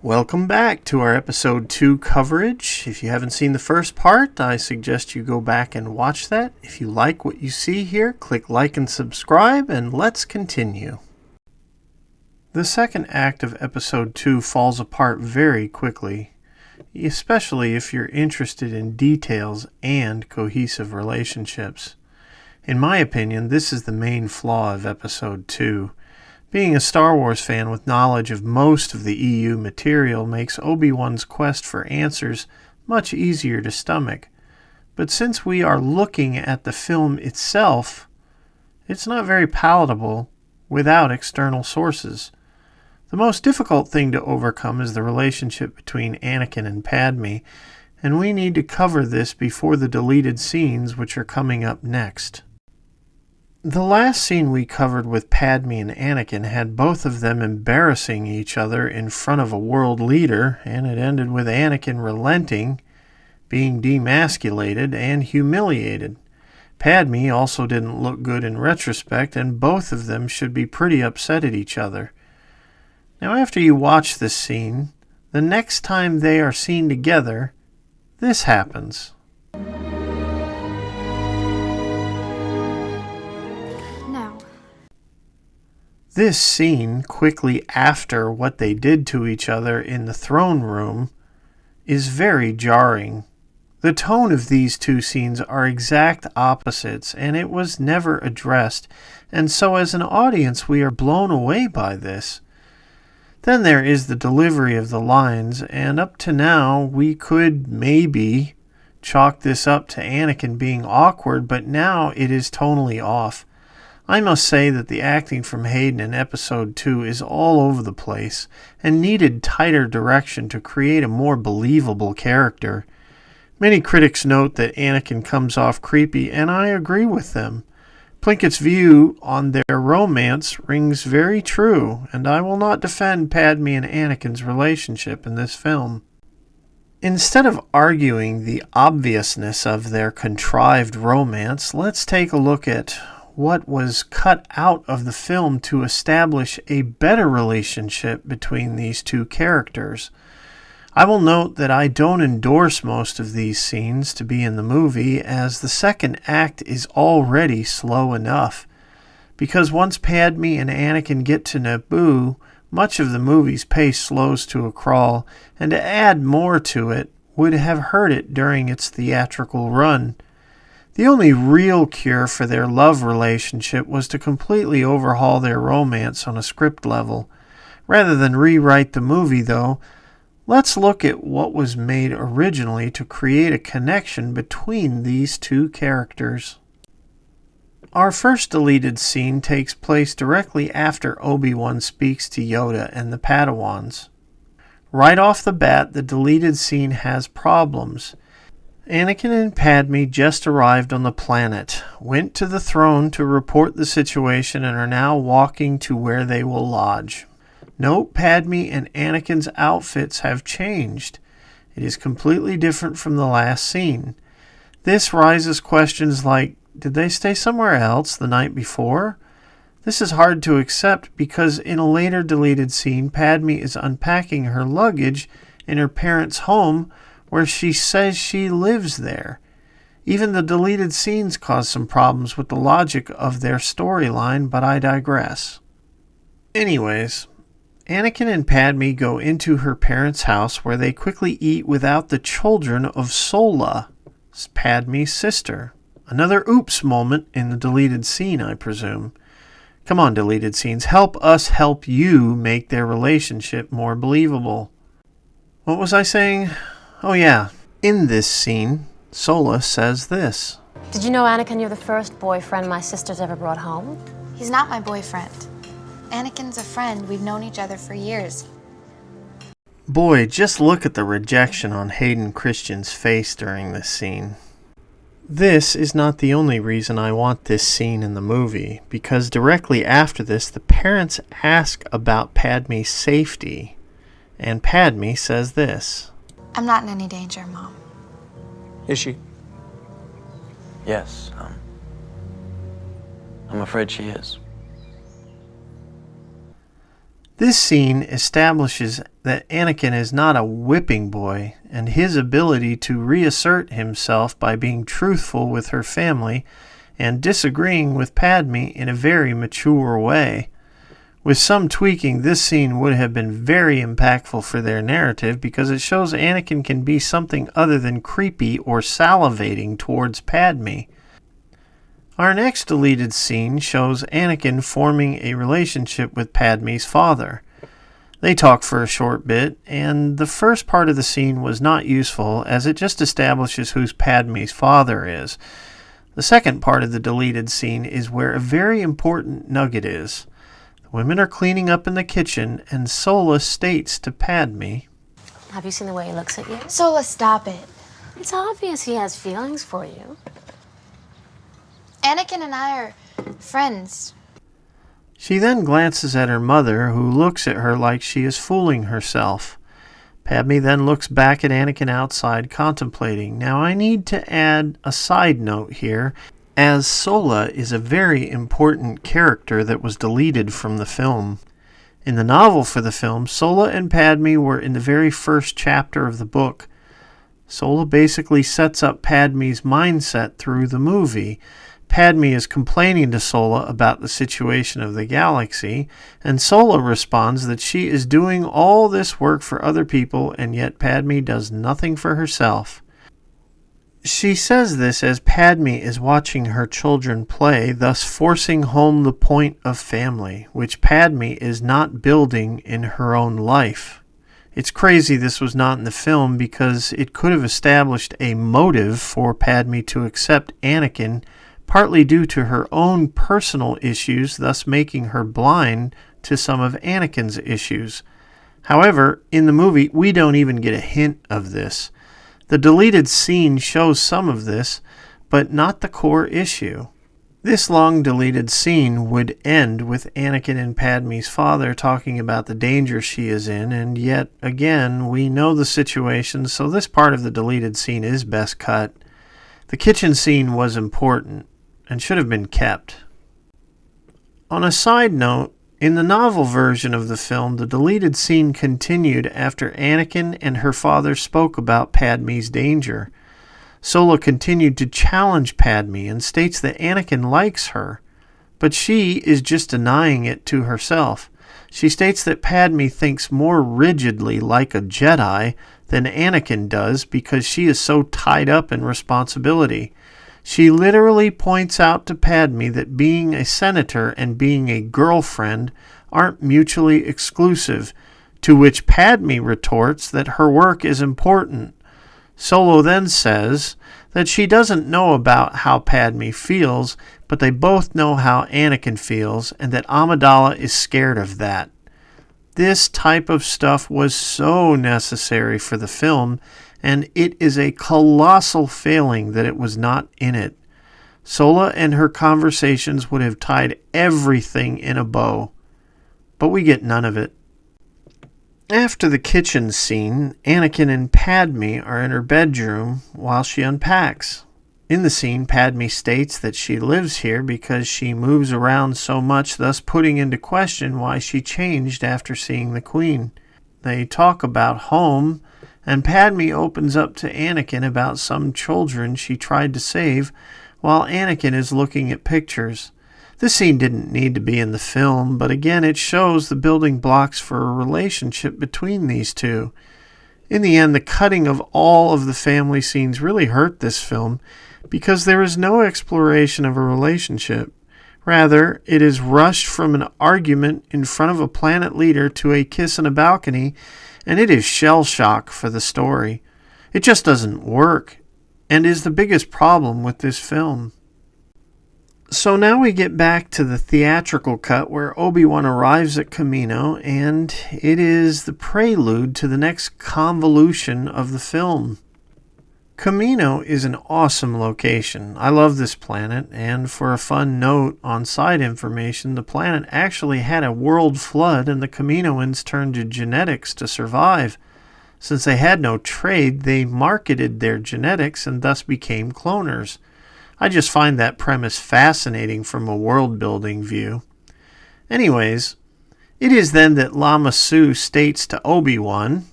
Welcome back to our episode 2 coverage. If you haven't seen the first part, I suggest you go back and watch that. If you like what you see here, click like and subscribe, and let's continue. The second act of episode 2 falls apart very quickly, especially if you're interested in details and cohesive relationships. In my opinion, this is the main flaw of episode 2. Being a Star Wars fan with knowledge of most of the EU material makes Obi-Wan's quest for answers much easier to stomach. But since we are looking at the film itself, it's not very palatable without external sources. The most difficult thing to overcome is the relationship between Anakin and Padme, and we need to cover this before the deleted scenes which are coming up next. The last scene we covered with Padme and Anakin had both of them embarrassing each other in front of a world leader, and it ended with Anakin relenting, being demasculated, and humiliated. Padme also didn't look good in retrospect, and both of them should be pretty upset at each other. Now after you watch this scene, the next time they are seen together, this happens. This scene, quickly after what they did to each other in the throne room, is very jarring. The tone of these two scenes are exact opposites, and it was never addressed, and so as an audience we are blown away by this. Then there is the delivery of the lines, and up to now we could maybe chalk this up to Anakin being awkward, but now it is tonally off. I must say that the acting from Hayden in episode 2 is all over the place and needed tighter direction to create a more believable character. Many critics note that Anakin comes off creepy, and I agree with them. Plinkett's view on their romance rings very true, and I will not defend Padme and Anakin's relationship in this film. Instead of arguing the obviousness of their contrived romance, let's take a look at what was cut out of the film to establish a better relationship between these two characters. I will note that I don't endorse most of these scenes to be in the movie, as the second act is already slow enough. Because once Padme and Anakin get to Naboo, much of the movie's pace slows to a crawl, and to add more to it would have hurt it during its theatrical run. The only real cure for their love relationship was to completely overhaul their romance on a script level. Rather than rewrite the movie, though, let's look at what was made originally to create a connection between these two characters. Our first deleted scene takes place directly after Obi-Wan speaks to Yoda and the Padawans. Right off the bat, the deleted scene has problems. Anakin and Padme just arrived on the planet, went to the throne to report the situation, and are now walking to where they will lodge. Note Padme and Anakin's outfits have changed. It is completely different from the last scene. This raises questions like, did they stay somewhere else the night before? This is hard to accept because in a later deleted scene, Padme is unpacking her luggage in her parents' home, where she says she lives there. Even the deleted scenes cause some problems with the logic of their storyline, but I digress. Anyways, Anakin and Padme go into her parents' house, where they quickly eat without the children of Sola, Padme's sister. Another oops moment in the deleted scene, I presume. Come on, deleted scenes, help us help you make their relationship more believable. What was I saying? Oh yeah, in this scene, Sola says this. Did you know, Anakin, you're the first boyfriend my sister's ever brought home? He's not my boyfriend. Anakin's a friend. We've known each other for years. Boy, just look at the rejection on Hayden Christensen's face during this scene. This is not the only reason I want this scene in the movie, because directly after this, the parents ask about Padme's safety, and Padme says this. I'm not in any danger, Mom. Is she? Yes, I'm afraid she is. This scene establishes that Anakin is not a whipping boy, and his ability to reassert himself by being truthful with her family and disagreeing with Padme in a very mature way. With some tweaking, this scene would have been very impactful for their narrative because it shows Anakin can be something other than creepy or salivating towards Padme. Our next deleted scene shows Anakin forming a relationship with Padme's father. They talk for a short bit, and the first part of the scene was not useful as it just establishes who Padme's father is. The second part of the deleted scene is where a very important nugget is. The women are cleaning up in the kitchen, and Sola states to Padme, Have you seen the way he looks at you? Sola, stop it. It's obvious he has feelings for you. Anakin and I are friends. She then glances at her mother, who looks at her like she is fooling herself. Padme then looks back at Anakin outside, contemplating. Now I need to add a side note here, as Sola is a very important character that was deleted from the film. In the novel for the film, Sola and Padme were in the very first chapter of the book. Sola basically sets up Padme's mindset through the movie. Padme is complaining to Sola about the situation of the galaxy, and Sola responds that she is doing all this work for other people, and yet Padme does nothing for herself. She says this as Padme is watching her children play, thus forcing home the point of family, which Padme is not building in her own life. It's crazy this was not in the film because it could have established a motive for Padme to accept Anakin, partly due to her own personal issues, thus making her blind to some of Anakin's issues. However, in the movie, we don't even get a hint of this. The deleted scene shows some of this, but not the core issue. This long deleted scene would end with Anakin and Padme's father talking about the danger she is in, and yet again, we know the situation, so this part of the deleted scene is best cut. The kitchen scene was important and should have been kept. On a side note, in the novel version of the film, the deleted scene continued after Anakin and her father spoke about Padme's danger. Sola continued to challenge Padme and states that Anakin likes her, but she is just denying it to herself. She states that Padme thinks more rigidly like a Jedi than Anakin does because she is so tied up in responsibility. She literally points out to Padme that being a senator and being a girlfriend aren't mutually exclusive, to which Padme retorts that her work is important. Solo then says that she doesn't know about how Padme feels, but they both know how Anakin feels, and that Amidala is scared of that. This type of stuff was so necessary for the film, and it is a colossal failing that it was not in it. Sola and her conversations would have tied everything in a bow, but we get none of it. After the kitchen scene, Anakin and Padme are in her bedroom while she unpacks. In the scene, Padme states that she lives here because she moves around so much, thus putting into question why she changed after seeing the Queen. They talk about home, and Padme opens up to Anakin about some children she tried to save, while Anakin is looking at pictures. This scene didn't need to be in the film, but again it shows the building blocks for a relationship between these two. In the end, the cutting of all of the family scenes really hurt this film because there is no exploration of a relationship. Rather, it is rushed from an argument in front of a planet leader to a kiss on a balcony, and it is shell shock for the story. It just doesn't work, and is the biggest problem with this film. So now we get back to the theatrical cut where Obi-Wan arrives at Kamino, and it is the prelude to the next convolution of the film. Kamino is an awesome location. I love this planet, and for a fun note on side information, the planet actually had a world flood and the Kaminoans turned to genetics to survive. Since they had no trade, they marketed their genetics and thus became cloners. I just find that premise fascinating from a world-building view. Anyways, It is then that Lama Su states to Obi-Wan,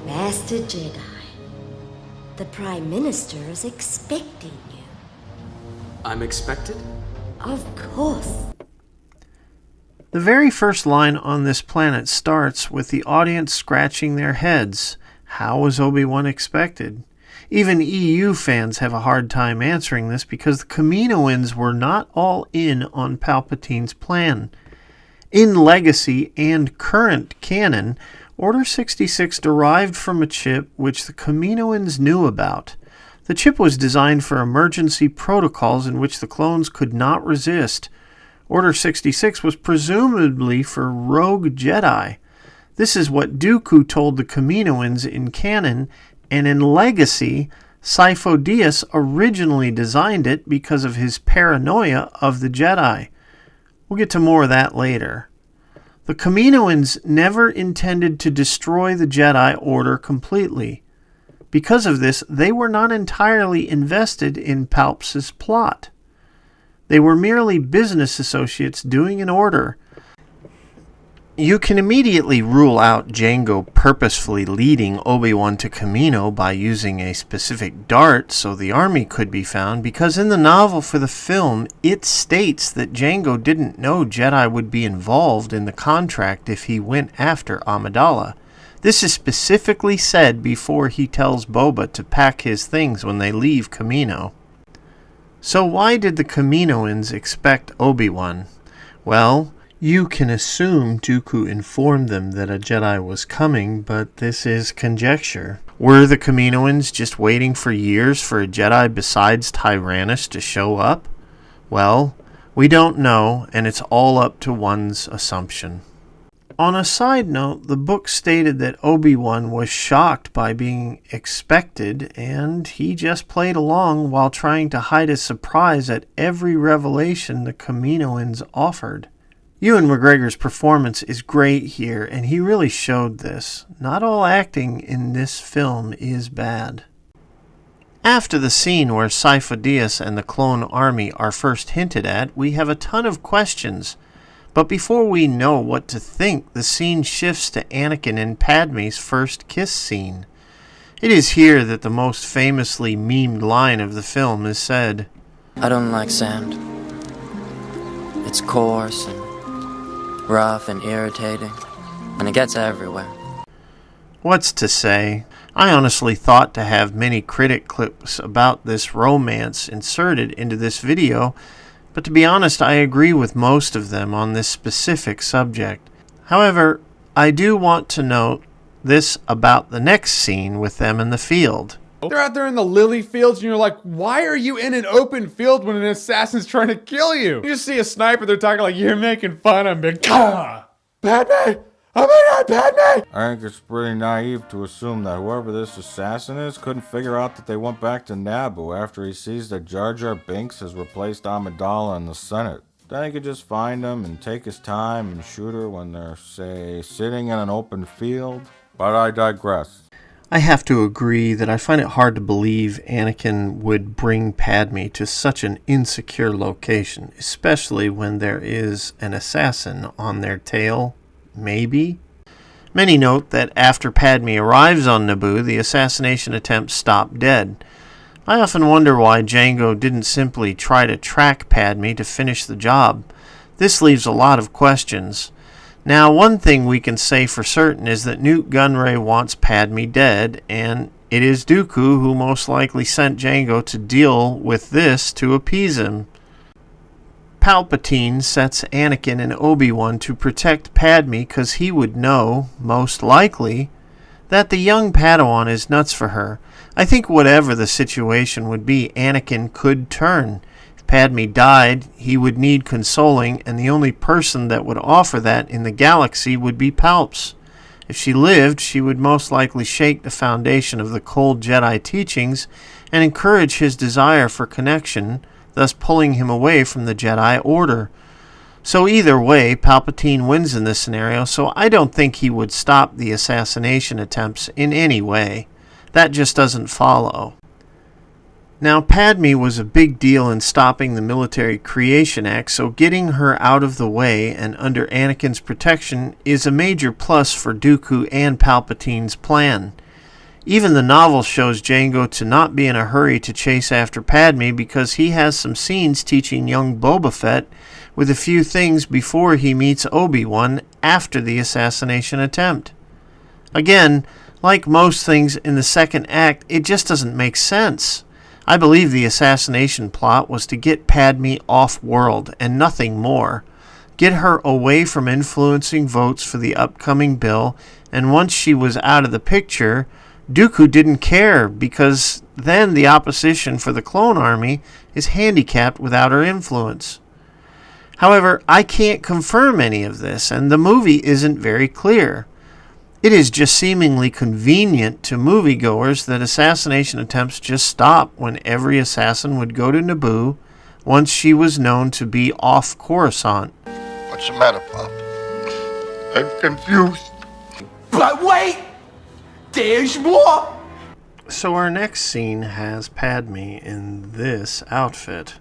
Master Jedi, the Prime Minister is expecting you. I'm expected? Of course. The very first line on this planet starts with the audience scratching their heads. How was Obi-Wan expected? Even EU fans have a hard time answering this because the Kaminoans were not all in on Palpatine's plan. In Legacy and current canon, Order 66 derived from a chip which the Kaminoans knew about. The chip was designed for emergency protocols in which the clones could not resist. Order 66 was presumably for rogue Jedi. This is what Dooku told the Kaminoans in canon, and in Legacy, Sifo-Dyas originally designed it because of his paranoia of the Jedi. We'll get to more of that later. The Kaminoans never intended to destroy the Jedi Order completely. Because of this, they were not entirely invested in Palp's plot. They were merely business associates doing an order. You can immediately rule out Jango purposefully leading Obi-Wan to Kamino by using a specific dart so the army could be found, because in the novel for the film, it states that Jango didn't know Jedi would be involved in the contract if he went after Amidala. This is specifically said before he tells Boba to pack his things when they leave Kamino. So why did the Kaminoans expect Obi-Wan? Well, you can assume Dooku informed them that a Jedi was coming, but this is conjecture. Were the Kaminoans just waiting for years for a Jedi besides Tyrannus to show up? Well, we don't know, and it's all up to one's assumption. On a side note, the book stated that Obi-Wan was shocked by being expected, and he just played along while trying to hide his surprise at every revelation the Kaminoans offered. Ewan McGregor's performance is great here, and he really showed this. Not all acting in this film is bad. After the scene where Sifo-Dyas and the clone army are first hinted at, we have a ton of questions. But before we know what to think, the scene shifts to Anakin and Padme's first kiss scene. It is here that the most famously memed line of the film is said. I don't like sand. It's coarse and rough and irritating, and it gets everywhere. What's to say? I honestly thought to have many critic clips about this romance inserted into this video, but to be honest, I agree with most of them on this specific subject. However, I do want to note this about the next scene with them in the field. They're out there in the lily fields, and you're like, why are you in an open field when an assassin's trying to kill you? You just see a sniper, they're talking like, you're making fun of me. Padme! Oh my God, Padme! I think it's pretty naive to assume that whoever this assassin is couldn't figure out that they went back to Naboo after he sees that Jar Jar Binks has replaced Amidala in the Senate. Then he could just find them and take his time and shoot her when they're, say, sitting in an open field. But I digress. I have to agree that I find it hard to believe Anakin would bring Padme to such an insecure location, especially when there is an assassin on their tail. Maybe? Many note that after Padme arrives on Naboo, the assassination attempts stop dead. I often wonder why Jango didn't simply try to track Padme to finish the job. This leaves a lot of questions. Now, one thing we can say for certain is that Nute Gunray wants Padme dead, and it is Dooku who most likely sent Jango to deal with this to appease him. Palpatine sets Anakin and Obi-Wan to protect Padme because he would know, most likely, that the young Padawan is nuts for her. I think whatever the situation would be, Anakin could turn. If Padme died, he would need consoling, and the only person that would offer that in the galaxy would be Palps. If she lived, she would most likely shake the foundation of the cold Jedi teachings and encourage his desire for connection, thus pulling him away from the Jedi Order. So either way, Palpatine wins in this scenario, so I don't think he would stop the assassination attempts in any way. That just doesn't follow. Now, Padme was a big deal in stopping the Military Creation Act, so getting her out of the way and under Anakin's protection is a major plus for Dooku and Palpatine's plan. Even the novel shows Jango to not be in a hurry to chase after Padme because he has some scenes teaching young Boba Fett with a few things before he meets Obi-Wan after the assassination attempt. Again, like most things in the second act, it just doesn't make sense. I believe the assassination plot was to get Padme off-world and nothing more. Get her away from influencing votes for the upcoming bill, and once she was out of the picture, Dooku didn't care because then the opposition for the clone army is handicapped without her influence. However, I can't confirm any of this, and the movie isn't very clear. It is just seemingly convenient to moviegoers that assassination attempts just stop when every assassin would go to Naboo once she was known to be off Coruscant. What's the matter, Pop? I'm confused. But wait! There's more! So our next scene has Padme in this outfit.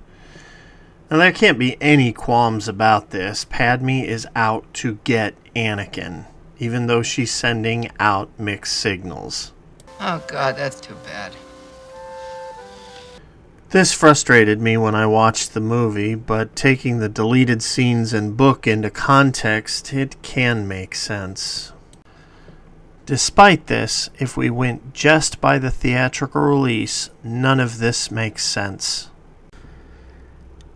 Now there can't be any qualms about this. Padme is out to get Anakin, even though she's sending out mixed signals. Oh God, that's too bad. This frustrated me when I watched the movie, but taking the deleted scenes and book into context, it can make sense. Despite this, if we went just by the theatrical release, none of this makes sense.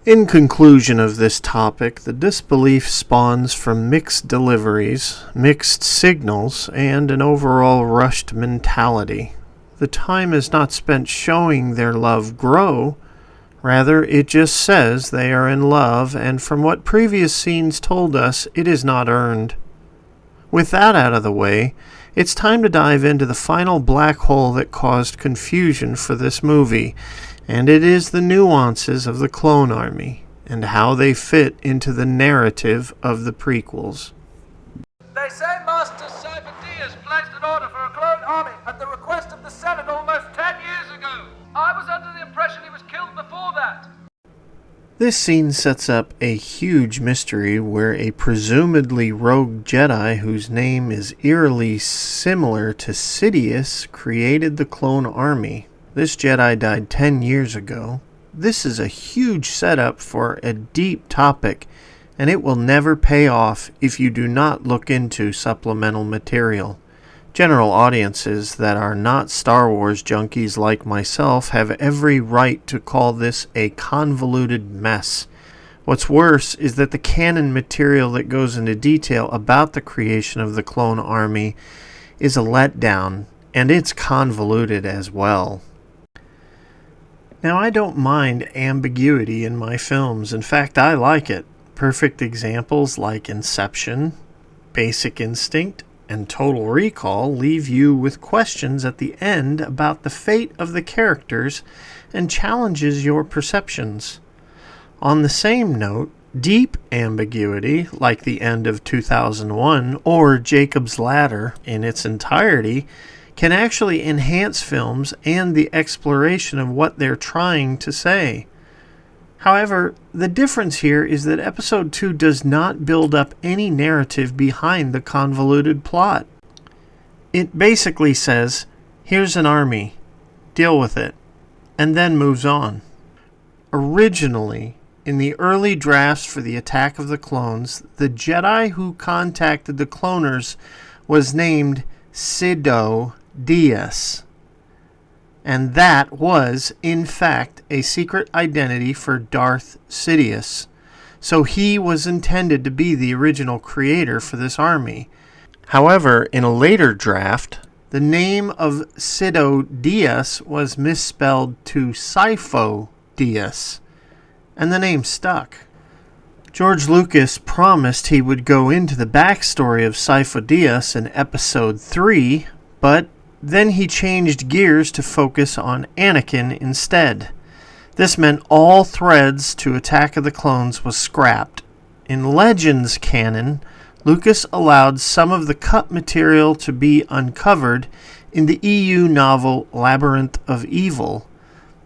In conclusion of this topic, the disbelief spawns from mixed deliveries, mixed signals, and an overall rushed mentality. The time is not spent showing their love grow, rather it just says they are in love, and from what previous scenes told us, it is not earned. With that out of the way, it's time to dive into the final black hole that caused confusion for this movie, and it is the nuances of the clone army and how they fit into the narrative of the prequels. They say Master Sifo-Dyas placed an order for a clone army at the request of the Senate almost 10 years ago. I was under the impression he was killed before that. This scene sets up a huge mystery where a presumably rogue Jedi whose name is eerily similar to Sidious created the clone army. This Jedi died 10 years ago. This is a huge setup for a deep topic, and it will never pay off if you do not look into supplemental material. General audiences that are not Star Wars junkies like myself have every right to call this a convoluted mess. What's worse is that the canon material that goes into detail about the creation of the clone army is a letdown, and it's convoluted as well. Now, I don't mind ambiguity in my films. In fact, I like it. Perfect examples like Inception, Basic Instinct, and Total Recall leave you with questions at the end about the fate of the characters and challenges your perceptions. On the same note, deep ambiguity, like the end of 2001 or Jacob's Ladder in its entirety, can actually enhance films and the exploration of what they're trying to say. However, the difference here is that Episode 2 does not build up any narrative behind the convoluted plot. It basically says, here's an army, deal with it, and then moves on. Originally, in the early drafts for the Attack of the Clones, the Jedi who contacted the cloners was named Sifo-Dyas. And that was, in fact, a secret identity for Darth Sidious. So he was intended to be the original creator for this army. However, in a later draft, the name of Sifo-Dyas was misspelled to Sifo-Dyas, and the name stuck. George Lucas promised he would go into the backstory of Sifo-Dyas in Episode 3, but then he changed gears to focus on Anakin instead. This meant all threads to Attack of the Clones was scrapped. In Legends canon, Lucas allowed some of the cut material to be uncovered in the EU novel Labyrinth of Evil.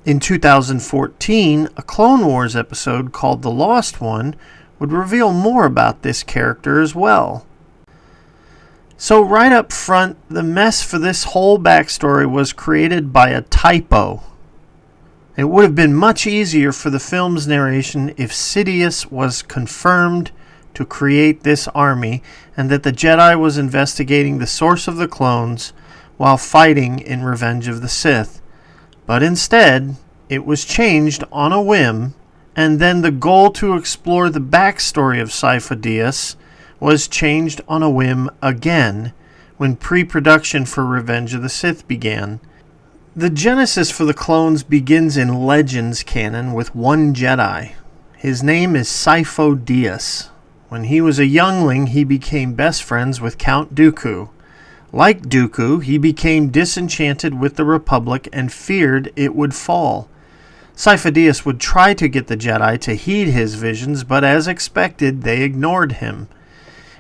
In 2014, a Clone Wars episode called The Lost One would reveal more about this character as well. So right up front, the mess for this whole backstory was created by a typo. It would have been much easier for the film's narration if Sidious was confirmed to create this army and that the Jedi was investigating the source of the clones while fighting in Revenge of the Sith. But instead, it was changed on a whim, and then the goal to explore the backstory of Sifo-Dyas was changed on a whim again when pre-production for Revenge of the Sith began. The genesis for the clones begins in Legends canon with one Jedi. His name is Sifo-Dyas. When he was a youngling, he became best friends with Count Dooku. Like Dooku, he became disenchanted with the Republic and feared it would fall. Sifo-Dyas would try to get the Jedi to heed his visions, but as expected, they ignored him.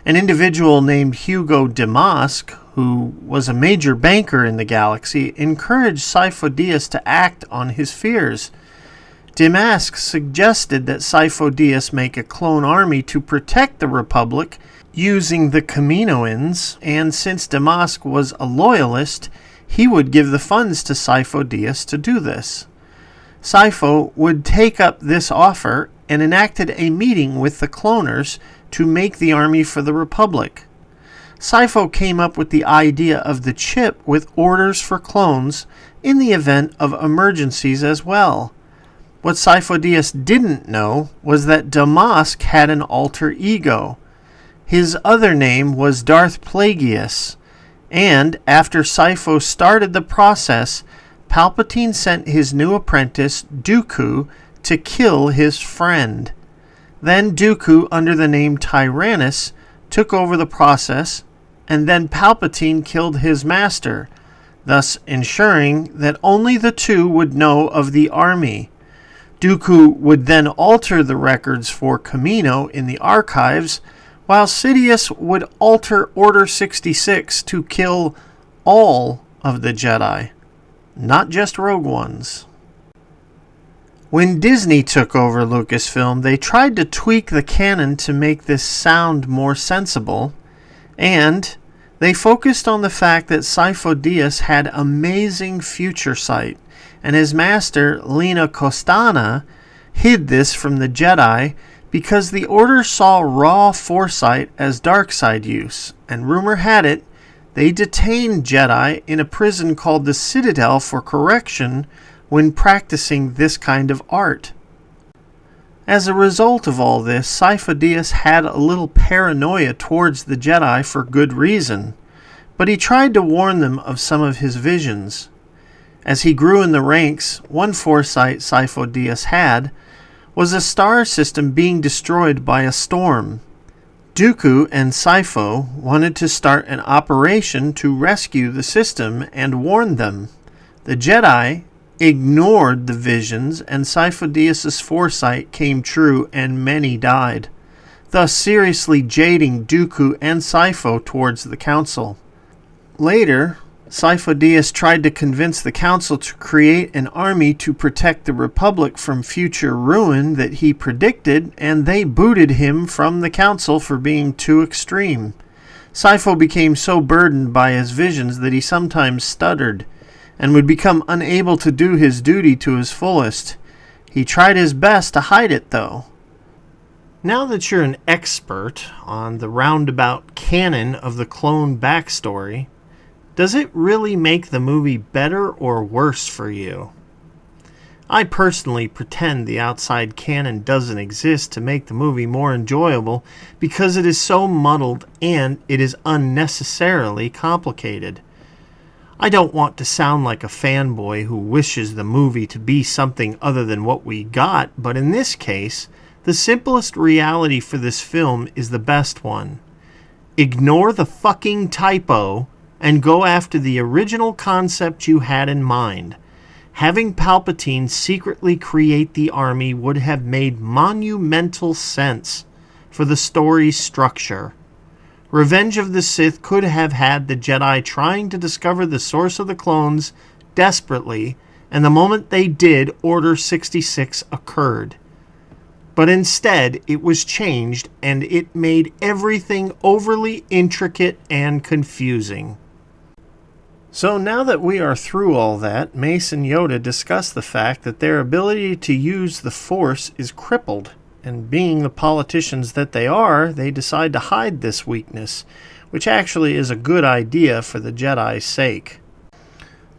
An individual named Hugo Damask, who was a major banker in the galaxy, encouraged Sifo-Dyas to act on his fears. Damask suggested that Sifo-Dyas make a clone army to protect the Republic using the Kaminoans, and since Damask was a loyalist, he would give the funds to Sifo-Dyas to do this. Sifo would take up this offer and enacted a meeting with the cloners to make the army for the Republic. Sifo came up with the idea of the chip with orders for clones in the event of emergencies as well. What Sifo-Dyas didn't know was that Damask had an alter ego. His other name was Darth Plagueis, and after Sifo started the process, Palpatine sent his new apprentice, Dooku, to kill his friend. Then Dooku, under the name Tyrannus, took over the process, and then Palpatine killed his master, thus ensuring that only the two would know of the army. Dooku would then alter the records for Kamino in the archives, while Sidious would alter Order 66 to kill all of the Jedi, not just rogue ones. When Disney took over Lucasfilm, they tried to tweak the canon to make this sound more sensible, and they focused on the fact that Sifo-Dyas had amazing future sight, and his master, Lina Costana, hid this from the Jedi because the Order saw raw foresight as dark side use, and rumor had it they detained Jedi in a prison called the Citadel for correction when practicing this kind of art. As a result of all this, Sifo-Dyas had a little paranoia towards the Jedi for good reason, but he tried to warn them of some of his visions. As he grew in the ranks, one foresight Sifo-Dyas had was a star system being destroyed by a storm. Dooku and Sifo wanted to start an operation to rescue the system and warn them. The Jedi ignored the visions, and Sifo-Dyas' foresight came true and many died, thus seriously jading Dooku and Sifo towards the Council. Later, Sifo-Dyas tried to convince the Council to create an army to protect the Republic from future ruin that he predicted, and they booted him from the Council for being too extreme. Sifo became so burdened by his visions that he sometimes stuttered, and would become unable to do his duty to his fullest. He tried his best to hide it, though. Now that you're an expert on the roundabout canon of the clone backstory, does it really make the movie better or worse for you? I personally pretend the outside canon doesn't exist to make the movie more enjoyable because it is so muddled and it is unnecessarily complicated. I don't want to sound like a fanboy who wishes the movie to be something other than what we got, but in this case, the simplest reality for this film is the best one. Ignore the fucking typo and go after the original concept you had in mind. Having Palpatine secretly create the army would have made monumental sense for the story's structure. Revenge of the Sith could have had the Jedi trying to discover the source of the clones desperately and the moment they did, Order 66 occurred. But instead, it was changed, and it made everything overly intricate and confusing. So now that we are through all that, Mace and Yoda discuss the fact that their ability to use the Force is crippled, and being the politicians that they are, they decide to hide this weakness, which actually is a good idea for the Jedi's sake.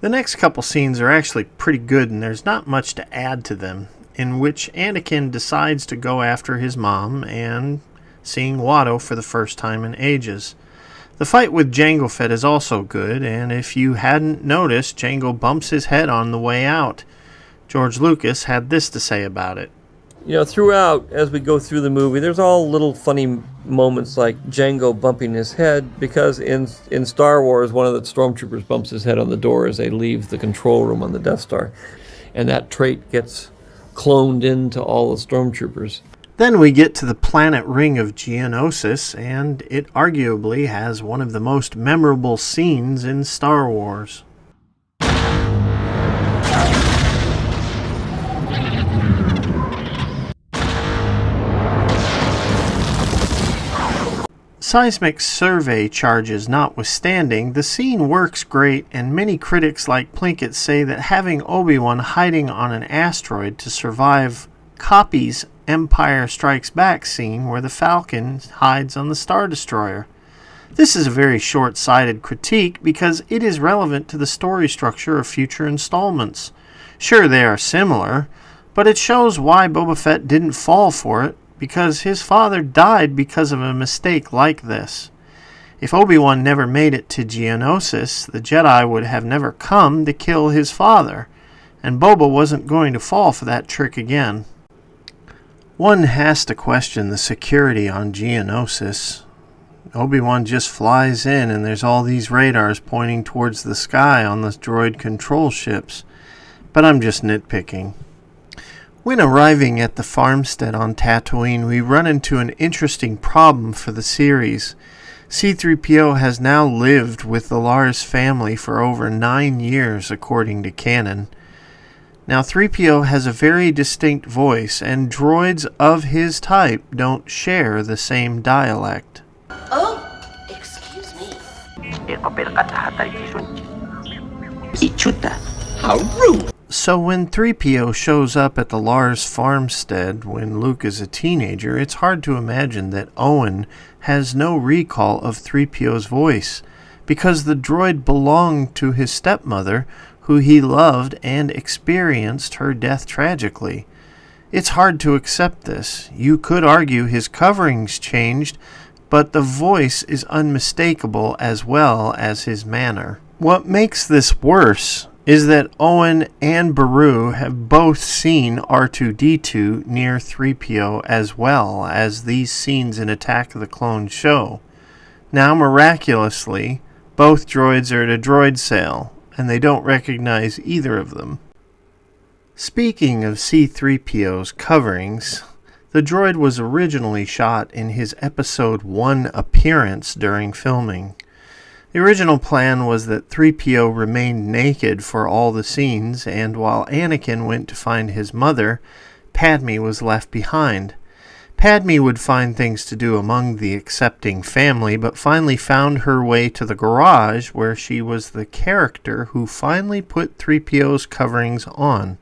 The next couple scenes are actually pretty good, and there's not much to add to them, in which Anakin decides to go after his mom and seeing Watto for the first time in ages. The fight with Jango Fett is also good, and if you hadn't noticed, Jango bumps his head on the way out. George Lucas had this to say about it. You know, throughout, as we go through the movie, there's all little funny moments like Jango bumping his head, because in Star Wars, one of the stormtroopers bumps his head on the door as they leave the control room on the Death Star. And that trait gets cloned into all the stormtroopers. Then we get to the planet ring of Geonosis, and it arguably has one of the most memorable scenes in Star Wars. Seismic survey charges notwithstanding, the scene works great, and many critics like Plinkett say that having Obi-Wan hiding on an asteroid to survive copies Empire Strikes Back scene where the Falcon hides on the Star Destroyer. This is a very short-sighted critique because it is relevant to the story structure of future installments. Sure, they are similar, but it shows why Boba Fett didn't fall for it, because his father died because of a mistake like this. If Obi-Wan never made it to Geonosis, the Jedi would have never come to kill his father, and Boba wasn't going to fall for that trick again. One has to question the security on Geonosis. Obi-Wan just flies in and there's all these radars pointing towards the sky on the droid control ships, but I'm just nitpicking. When arriving at the farmstead on Tatooine, we run into an interesting problem for the series. C-3PO has now lived with the Lars family for over 9 years, according to canon. Now, 3PO has a very distinct voice, and droids of his type don't share the same dialect. Oh, excuse me. How rude! So when 3PO shows up at the Lars farmstead when Luke is a teenager, it's hard to imagine that Owen has no recall of 3PO's voice, because the droid belonged to his stepmother, who he loved and experienced her death tragically. It's hard to accept this. You could argue his coverings changed, but the voice is unmistakable as well as his manner. What makes this worse is that Owen and Beru have both seen R2-D2 near 3PO as well as these scenes in Attack of the Clones show. Now, miraculously, both droids are at a droid sale, and they don't recognize either of them. Speaking of C-3PO's coverings, the droid was originally shot in his Episode 1 appearance during filming. The original plan was that 3PO remained naked for all the scenes, and while Anakin went to find his mother, Padme was left behind. Padme would find things to do among the accepting family, but finally found her way to the garage where she was the character who finally put 3PO's coverings on.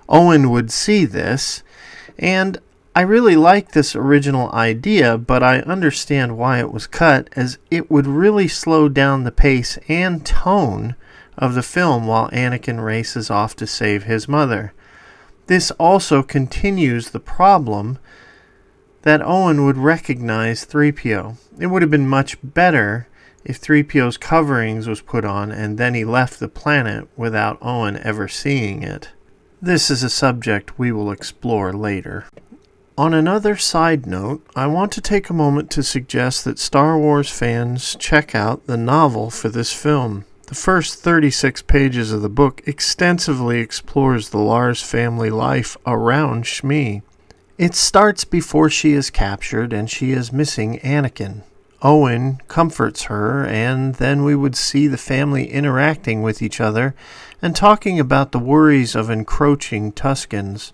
Owen would see this, and I really like this original idea, but I understand why it was cut, as it would really slow down the pace and tone of the film while Anakin races off to save his mother. This also continues the problem that Owen would recognize 3PO. It would have been much better if 3PO's coverings was put on and then he left the planet without Owen ever seeing it. This is a subject we will explore later. On another side note, I want to take a moment to suggest that Star Wars fans check out the novel for this film. The first 36 pages of the book extensively explores the Lars family life around Shmi. It starts before she is captured and she is missing Anakin. Owen comforts her, and then we would see the family interacting with each other and talking about the worries of encroaching Tuskens.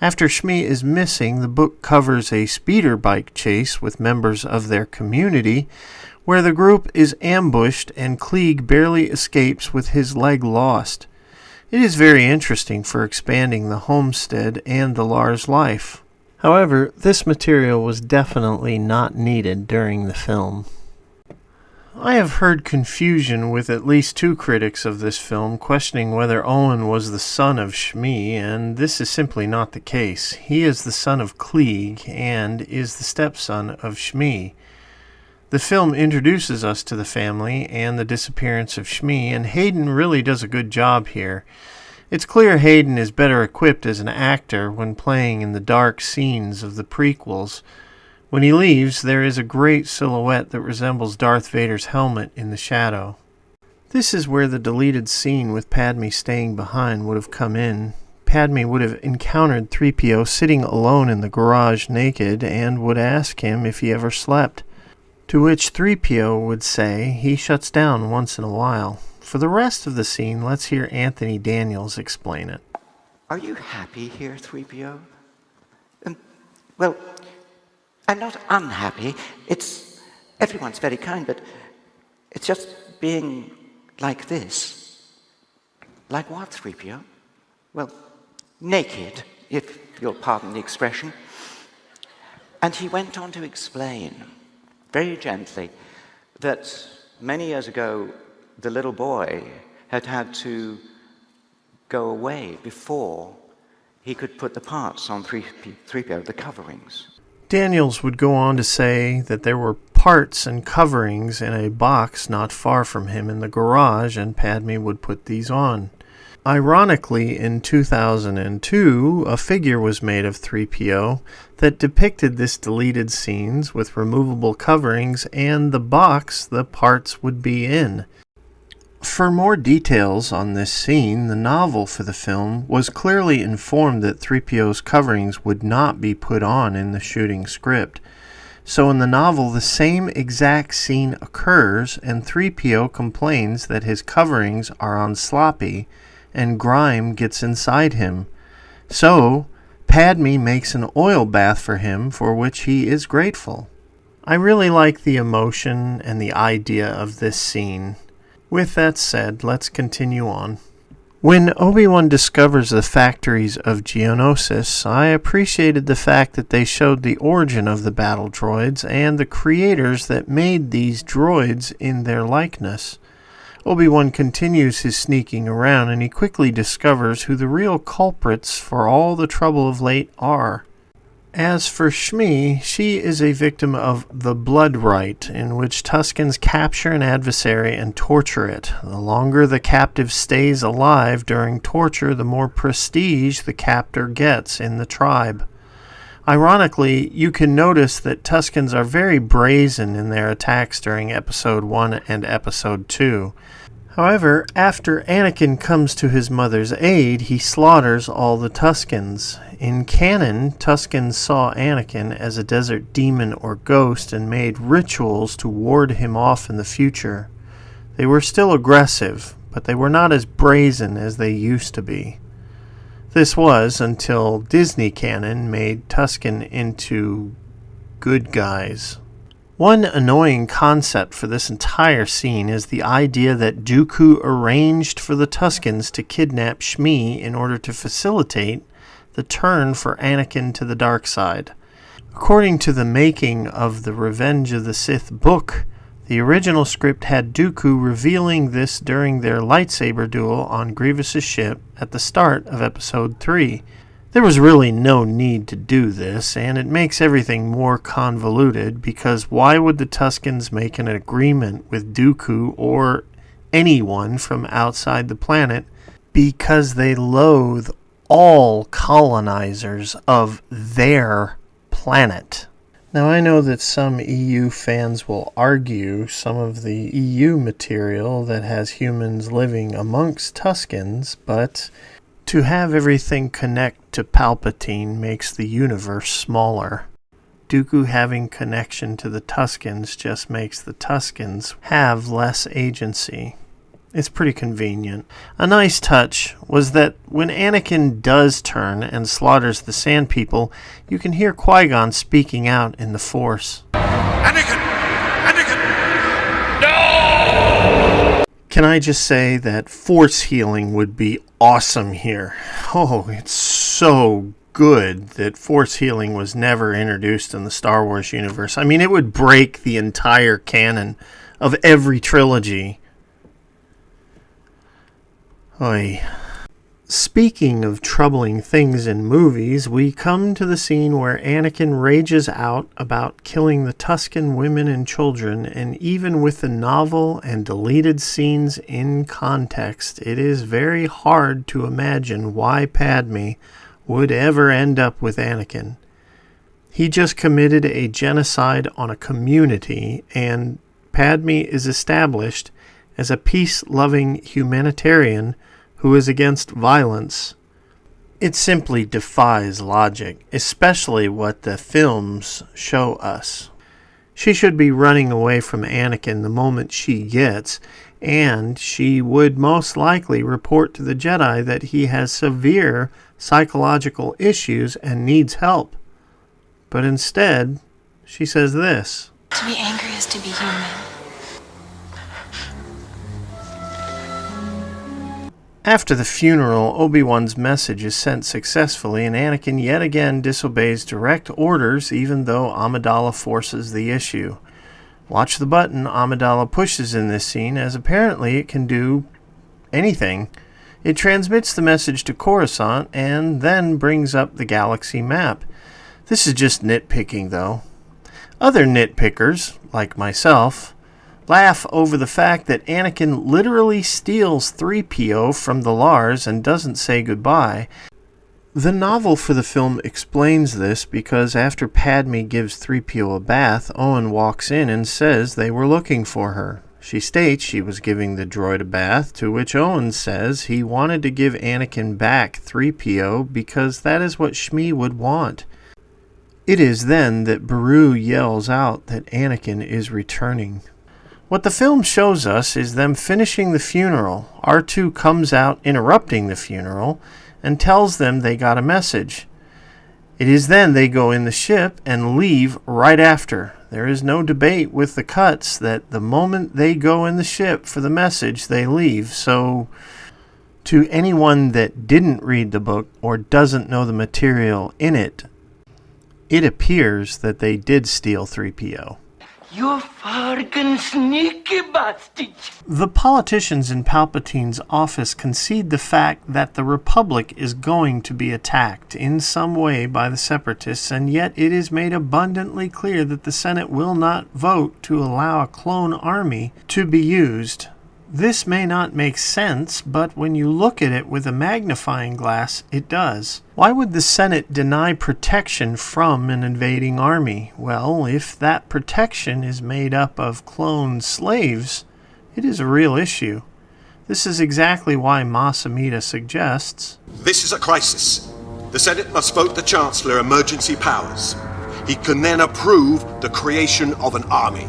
After Shmi is missing, the book covers a speeder bike chase with members of their community, where the group is ambushed and Klieg barely escapes with his leg lost. It is very interesting for expanding the homestead and the Lars life. However, this material was definitely not needed during the film. I have heard confusion with at least 2 critics of this film questioning whether Owen was the son of Shmi, and this is simply not the case. He is the son of Klieg and is the stepson of Shmi. The film introduces us to the family and the disappearance of Shmi, and Hayden really does a good job here. It's clear Hayden is better equipped as an actor when playing in the dark scenes of the prequels. When he leaves, there is a great silhouette that resembles Darth Vader's helmet in the shadow. This is where the deleted scene with Padme staying behind would have come in. Padme would have encountered 3PO sitting alone in the garage naked and would ask him if he ever slept. To which 3PO would say he shuts down once in a while. For the rest of the scene, let's hear Anthony Daniels explain it. Are you happy here, 3PO? Well, I'm not unhappy. Everyone's very kind, but it's just being like this. Like what, 3PO? Well, naked, if you'll pardon the expression. And he went on to explain, very gently, that many years ago, the little boy had to go away before he could put the parts on 3PO, the coverings. Daniels would go on to say that there were parts and coverings in a box not far from him in the garage, and Padme would put these on. Ironically, in 2002, a figure was made of 3PO that depicted this deleted scenes with removable coverings and the box the parts would be in. For more details on this scene, the novel for the film was clearly informed that 3PO's coverings would not be put on in the shooting script. So in the novel, the same exact scene occurs, and 3PO complains that his coverings are on sloppy, and grime gets inside him. So, Padme makes an oil bath for him, for which he is grateful. I really like the emotion and the idea of this scene. With that said, let's continue on. When Obi-Wan discovers the factories of Geonosis, I appreciated the fact that they showed the origin of the battle droids and the creators that made these droids in their likeness. Obi-Wan continues his sneaking around, and he quickly discovers who the real culprits for all the trouble of late are. As for Shmi, she is a victim of the blood rite, in which Tuskens capture an adversary and torture it. The longer the captive stays alive during torture, the more prestige the captor gets in the tribe. Ironically, you can notice that Tuskens are very brazen in their attacks during Episode 1 and Episode 2. However, after Anakin comes to his mother's aid, he slaughters all the Tuskens. In canon, Tuskens saw Anakin as a desert demon or ghost and made rituals to ward him off in the future. They were still aggressive, but they were not as brazen as they used to be. This was until Disney canon made Tusken into good guys. One annoying concept for this entire scene is the idea that Dooku arranged for the Tuskens to kidnap Shmi in order to facilitate the turn for Anakin to the dark side. According to the making of the Revenge of the Sith book, the original script had Dooku revealing this during their lightsaber duel on Grievous's ship at the start of Episode 3. There was really no need to do this, and it makes everything more convoluted, because why would the Tuskens make an agreement with Dooku or anyone from outside the planet? Because they loathe all colonizers of their planet. Now, I know that some EU fans will argue some of the EU material that has humans living amongst Tuskens, but to have everything connect to Palpatine makes the universe smaller. Dooku having connection to the Tuskens just makes the Tuskens have less agency. It's pretty convenient. A nice touch was that when Anakin does turn and slaughters the Sand People, you can hear Qui-gonn speaking out in the Force. Anakin! Anakin! No! Can I just say that Force healing would be awesome here? Oh, it's so good that Force healing was never introduced in the Star Wars universe. I mean, it would break the entire canon of every trilogy. Oy. Speaking of troubling things in movies, we come to the scene where Anakin rages out about killing the Tusken women and children, and even with the novel and deleted scenes in context, it is very hard to imagine why Padme would ever end up with Anakin. He just committed a genocide on a community, and Padme is established as a peace-loving humanitarian who is against violence. It simply defies logic, especially what the films show us. She should be running away from Anakin the moment she gets, and she would most likely report to the Jedi that he has severe psychological issues and needs help. But instead, she says this: To be angry is to be human. After the funeral, Obi-Wan's message is sent successfully, and Anakin yet again disobeys direct orders, even though Amidala forces the issue. Watch the button Amidala pushes in this scene, as apparently it can do anything. It transmits the message to Coruscant, and then brings up the galaxy map. This is just nitpicking, though. Other nitpickers, like myself, laugh over the fact that Anakin literally steals 3PO from the Lars and doesn't say goodbye. The novel for the film explains this because after Padme gives 3PO a bath, Owen walks in and says they were looking for her. She states she was giving the droid a bath, to which Owen says he wanted to give Anakin back 3PO because that is what Shmi would want. It is then that Beru yells out that Anakin is returning. What the film shows us is them finishing the funeral. R2 comes out interrupting the funeral and tells them they got a message. It is then they go in the ship and leave right after. There is no debate with the cuts that the moment they go in the ship for the message, they leave. So, to anyone that didn't read the book or doesn't know the material in it, it appears that they did steal 3PO. You fucking sneaky bastard! The politicians in Palpatine's office concede the fact that the Republic is going to be attacked in some way by the Separatists, and yet it is made abundantly clear that the Senate will not vote to allow a clone army to be used. This may not make sense, but when you look at it with a magnifying glass, it does. Why would the Senate deny protection from an invading army? Well, if that protection is made up of cloned slaves, it is a real issue. This is exactly why Mas Amedda suggests, "This is a crisis. The Senate must vote the Chancellor emergency powers. He can then approve the creation of an army."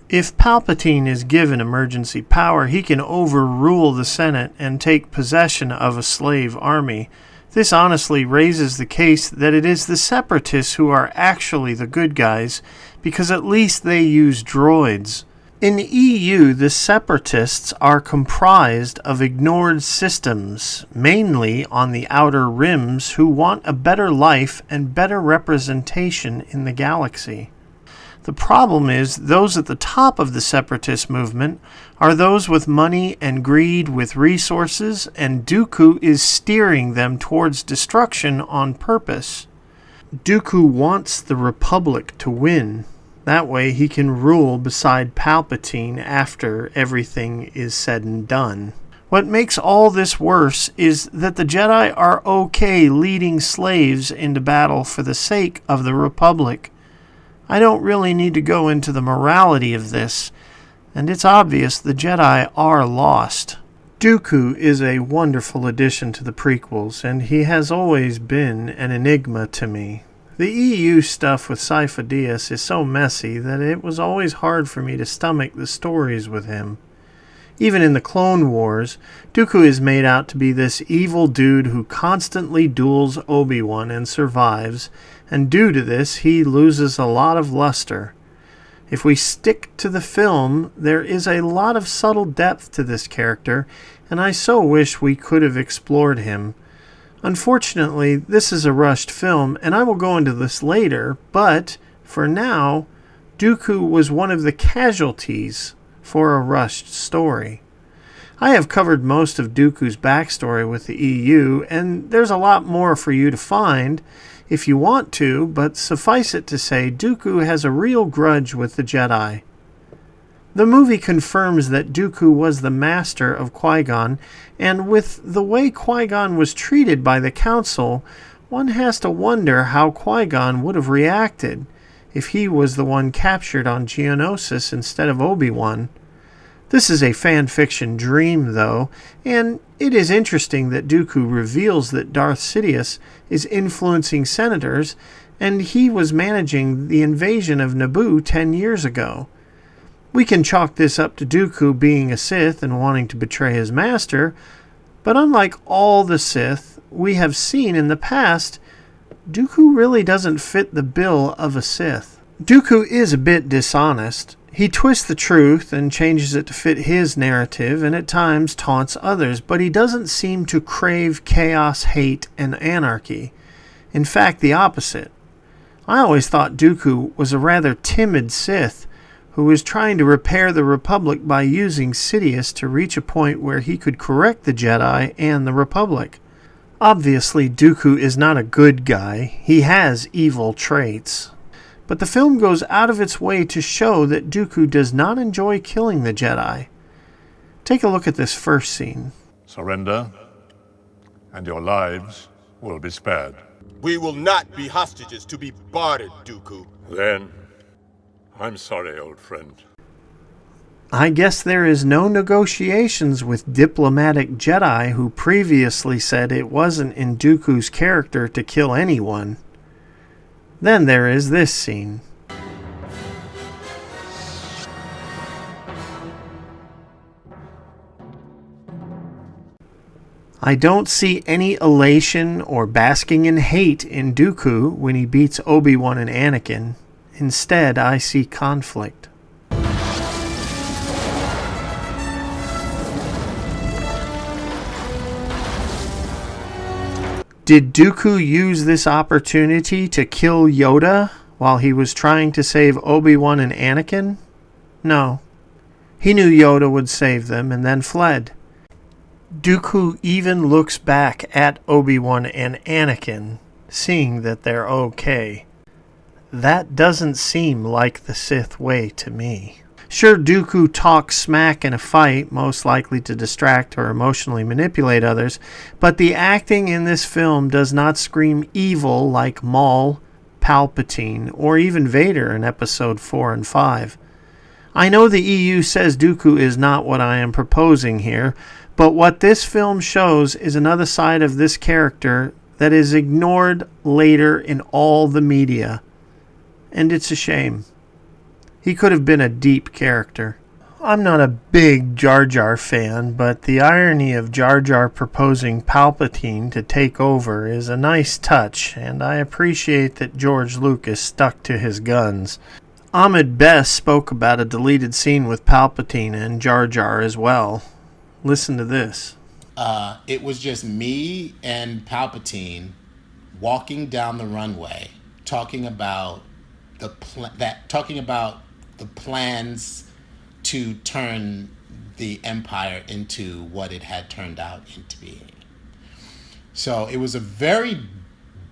If Palpatine is given emergency power, he can overrule the Senate and take possession of a slave army. This honestly raises the case that it is the Separatists who are actually the good guys, because at least they use droids. In the EU, the Separatists are comprised of ignored systems, mainly on the outer rims, who want a better life and better representation in the galaxy. The problem is, those at the top of the Separatist movement are those with money and greed with resources, and Dooku is steering them towards destruction on purpose. Dooku wants the Republic to win. That way he can rule beside Palpatine after everything is said and done. What makes all this worse is that the Jedi are okay leading slaves into battle for the sake of the Republic. I don't really need to go into the morality of this, and it's obvious the Jedi are lost. Dooku is a wonderful addition to the prequels, and he has always been an enigma to me. The EU stuff with Sifo-Dyas is so messy that it was always hard for me to stomach the stories with him. Even in the Clone Wars, Dooku is made out to be this evil dude who constantly duels Obi-Wan and survives, and due to this, he loses a lot of luster. If we stick to the film, there is a lot of subtle depth to this character, and I so wish we could have explored him. Unfortunately, this is a rushed film, and I will go into this later, but for now, Dooku was one of the casualties for a rushed story. I have covered most of Dooku's backstory with the EU, and there's a lot more for you to find if you want to, but suffice it to say, Dooku has a real grudge with the Jedi. The movie confirms that Dooku was the master of qui-gonn, and with the way qui-gonn was treated by the Council, one has to wonder how qui-gonn would have reacted if he was the one captured on Geonosis instead of Obi-Wan. This is a fan fiction dream, though, and it is interesting that Dooku reveals that Darth Sidious is influencing senators, and he was managing the invasion of Naboo 10 years ago. We can chalk this up to Dooku being a Sith and wanting to betray his master, but unlike all the Sith we have seen in the past, Dooku really doesn't fit the bill of a Sith. Dooku is a bit dishonest. He twists the truth and changes it to fit his narrative and at times taunts others, but he doesn't seem to crave chaos, hate, and anarchy. In fact, the opposite. I always thought Dooku was a rather timid Sith who was trying to repair the Republic by using Sidious to reach a point where he could correct the Jedi and the Republic. Obviously, Dooku is not a good guy. He has evil traits. But the film goes out of its way to show that Dooku does not enjoy killing the Jedi. Take a look at this first scene. Surrender, and your lives will be spared. We will not be hostages to be bartered, Dooku. Then, I'm sorry, old friend. I guess there is no negotiations with diplomatic Jedi who previously said it wasn't in Dooku's character to kill anyone. Then there is this scene. I don't see any elation or basking in hate in Dooku when he beats Obi-Wan and Anakin. Instead, I see conflict. Did Dooku use this opportunity to kill Yoda while he was trying to save Obi-Wan and Anakin? No. He knew Yoda would save them and then fled. Dooku even looks back at Obi-Wan and Anakin, seeing that they're okay. That doesn't seem like the Sith way to me. Sure, Dooku talks smack in a fight, most likely to distract or emotionally manipulate others, but the acting in this film does not scream evil like Maul, Palpatine, or even Vader in Episode 4 and 5. I know the EU says Dooku is not what I am proposing here, but what this film shows is another side of this character that is ignored later in all the media. And it's a shame. He could have been a deep character. I'm not a big Jar Jar fan, but the irony of Jar Jar proposing Palpatine to take over is a nice touch, and I appreciate that George Lucas stuck to his guns. Ahmed Best spoke about a deleted scene with Palpatine and Jar Jar as well. Listen to this. It was just me and Palpatine walking down the runway, talking about the plans to turn the Empire into what it had turned out into being. So it was a very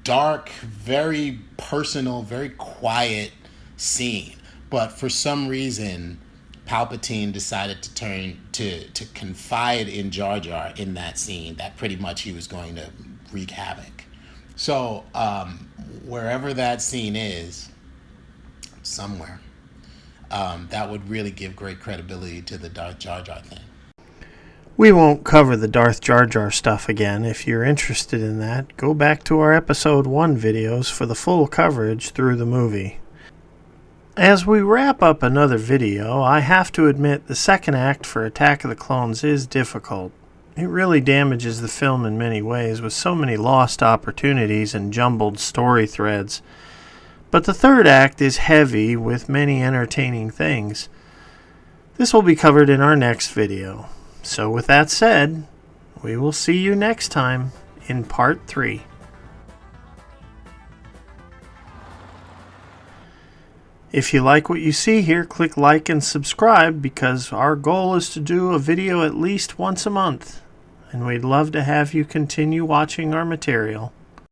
dark, very personal, very quiet scene. But for some reason, Palpatine decided to confide in Jar Jar in that scene, that pretty much he was going to wreak havoc. So wherever that scene is, somewhere, that would really give great credibility to the Darth Jar Jar thing. We won't cover the Darth Jar Jar stuff again. If you're interested in that, go back to our Episode 1 videos for the full coverage through the movie. As we wrap up another video, I have to admit the second act for Attack of the Clones is difficult. It really damages the film in many ways, with so many lost opportunities and jumbled story threads. But the third act is heavy with many entertaining things. This will be covered in our next video. So with that said, we will see you next time in Part 3. If you like what you see here, click like and subscribe, because our goal is to do a video at least once a month, and we'd love to have you continue watching our material.